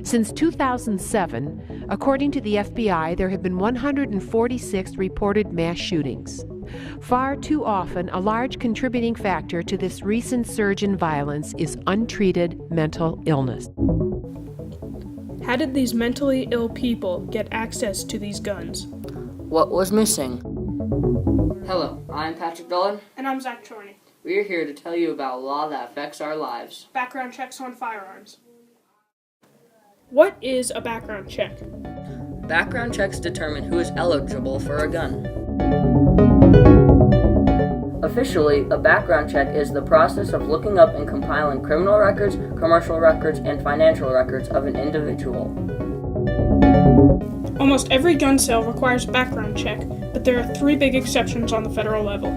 Since 2007, according to the FBI, there have been 146 reported mass shootings. Far too often, a large contributing factor to this recent surge in violence is untreated mental illness. How did these mentally ill people get access to these guns? What was missing? Hello, I'm Patrick Dolan. And I'm Zach Chorney. We're here to tell you about a law that affects our lives. Background checks on firearms. What is a background check? Background checks determine who is eligible for a gun. Officially, a background check is the process of looking up and compiling criminal records, commercial records, and financial records of an individual. Almost every gun sale requires a background check, but there are 3 big exceptions on the federal level.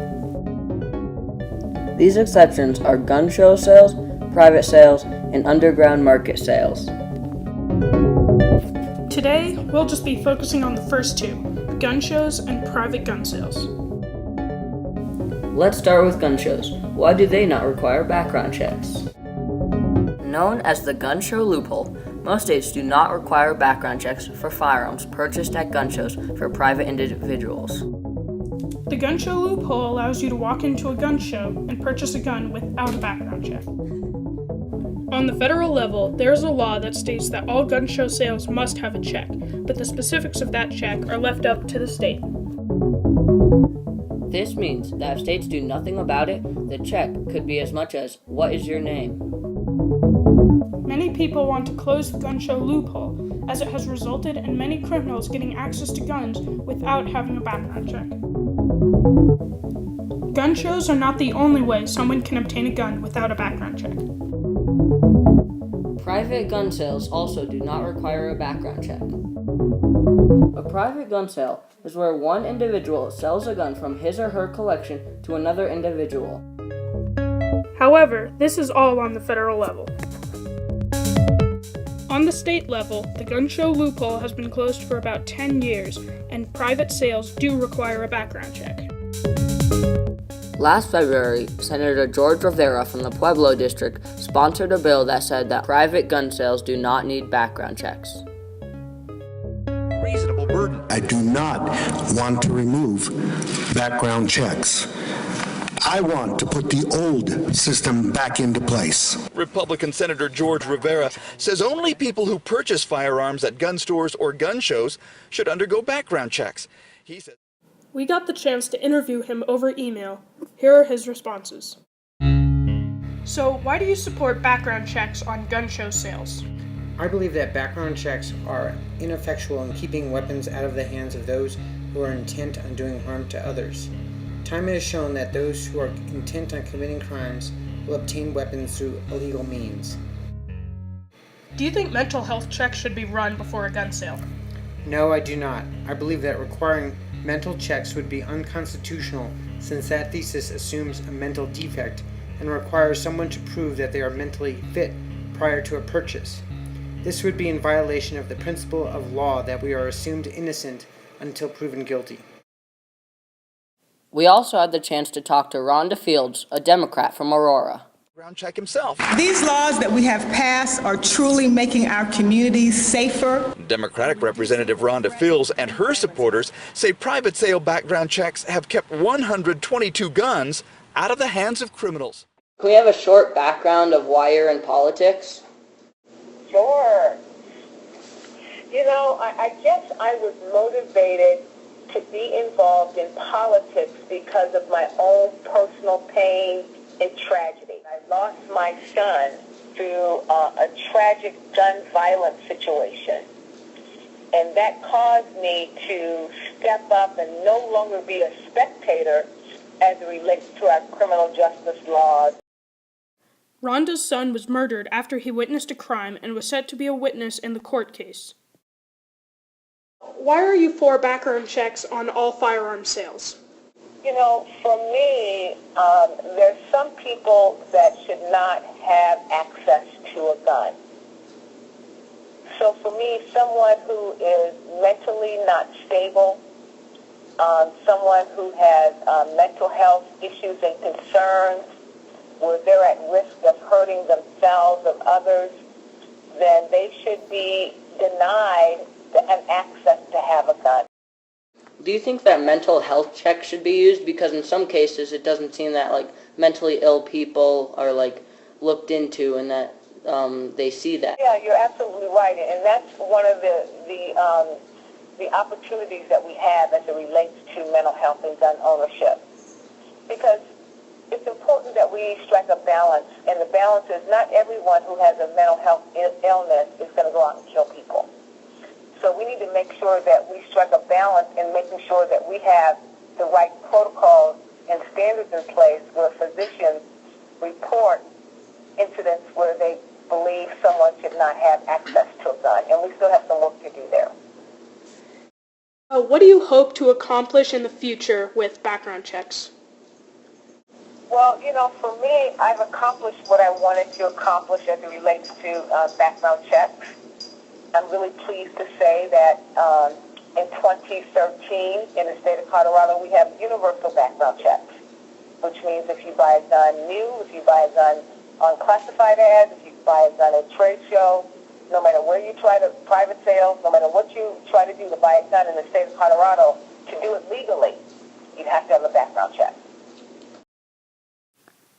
These exceptions are gun show sales, private sales, and underground market sales. Today, we'll just be focusing on the first 2, gun shows and private gun sales. Let's start with gun shows. Why do they not require background checks? Known as the gun show loophole, most states do not require background checks for firearms purchased at gun shows for private individuals. The gun show loophole allows you to walk into a gun show and purchase a gun without a background check. On the federal level, there is a law that states that all gun show sales must have a check, but the specifics of that check are left up to the state. This means that if states do nothing about it, the check could be as much as, "What is your name?" Many people want to close the gun show loophole, as it has resulted in many criminals getting access to guns without having a background check. Gun shows are not the only way someone can obtain a gun without a background check. Private gun sales also do not require a background check. A private gun sale is where one individual sells a gun from his or her collection to another individual. However, this is all on the federal level. On the state level, the gun show loophole has been closed for about 10 years, and private sales do require a background check. Last February, Senator George Rivera from the Pueblo District sponsored a bill that said that private gun sales do not need background checks. Reasonable burden. I do not want to remove background checks. I want to put the old system back into place. Republican Senator George Rivera says only people who purchase firearms at gun stores or gun shows should undergo background checks. He said, We got the chance to interview him over email. Here are his responses. So, why do you support background checks on gun show sales? I believe that background checks are ineffectual in keeping weapons out of the hands of those who are intent on doing harm to others. Time has shown that those who are intent on committing crimes will obtain weapons through illegal means. Do you think mental health checks should be run before a gun sale? No, I do not. I believe that requiring mental checks would be unconstitutional, since that thesis assumes a mental defect and requires someone to prove that they are mentally fit prior to a purchase. This would be in violation of the principle of law that we are assumed innocent until proven guilty. We also had the chance to talk to Rhonda Fields, a Democrat from Aurora. background check himself. These laws that we have passed are truly making our communities safer. Democratic Representative Rhonda Fields and her supporters say private sale background checks have kept 122 guns out of the hands of criminals. Can we have a short background of why you're in politics? Sure. You know, I guess I was motivated to be involved in politics because of my own personal pain and tragedy. I lost my son through a tragic gun violence situation. And that caused me to step up and no longer be a spectator as it relates to our criminal justice laws. Rhonda's son was murdered after he witnessed a crime and was set to be a witness in the court case. Why are you for background checks on all firearm sales? You know, for me, there's some people that should not have access to a gun. So for me, someone who is mentally not stable, someone who has mental health issues and concerns, where they're at risk of hurting themselves or others, then they should be denied an access to have a gun. Do you think that mental health checks should be used? Because in some cases it doesn't seem that like mentally ill people are like looked into and that they see that. Yeah, you're absolutely right, and that's one of the opportunities that we have as it relates to mental health and gun ownership. Because it's important that we strike a balance, and the balance is not everyone who has a mental health illness is going to go out and kill people. So we need to make sure that we strike a balance in making sure that we have the right protocols and standards in place where physicians report incidents where they believe someone should not have access to a gun, and we still have some work to do there. What do you hope to accomplish in the future with background checks? Well, for me, I've accomplished what I wanted to accomplish as it relates to background checks. I'm really pleased to say that in 2013, in the state of Colorado, we have universal background checks, which means if you buy a gun new, if you buy a gun on classified ads, if you buy a gun at a trade show, no matter where you try to private sale, no matter what you try to do to buy a gun in the state of Colorado, to do it legally, you have to have a background check.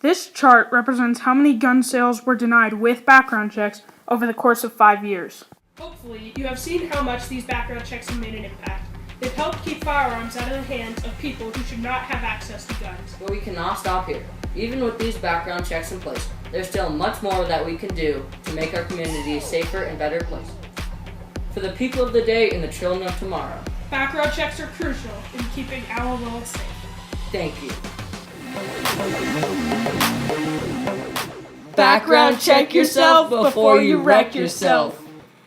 This chart represents how many gun sales were denied with background checks over the course of 5 years. Hopefully, you have seen how much these background checks have made an impact. They've helped keep firearms out of the hands of people who should not have access to guns. But we cannot stop here. Even with these background checks in place, there's still much more that we can do to make our community a safer and better place. For the people of the day and the children of tomorrow, Background checks are crucial in keeping our world safe. thank you. Background check yourself before you wreck yourself.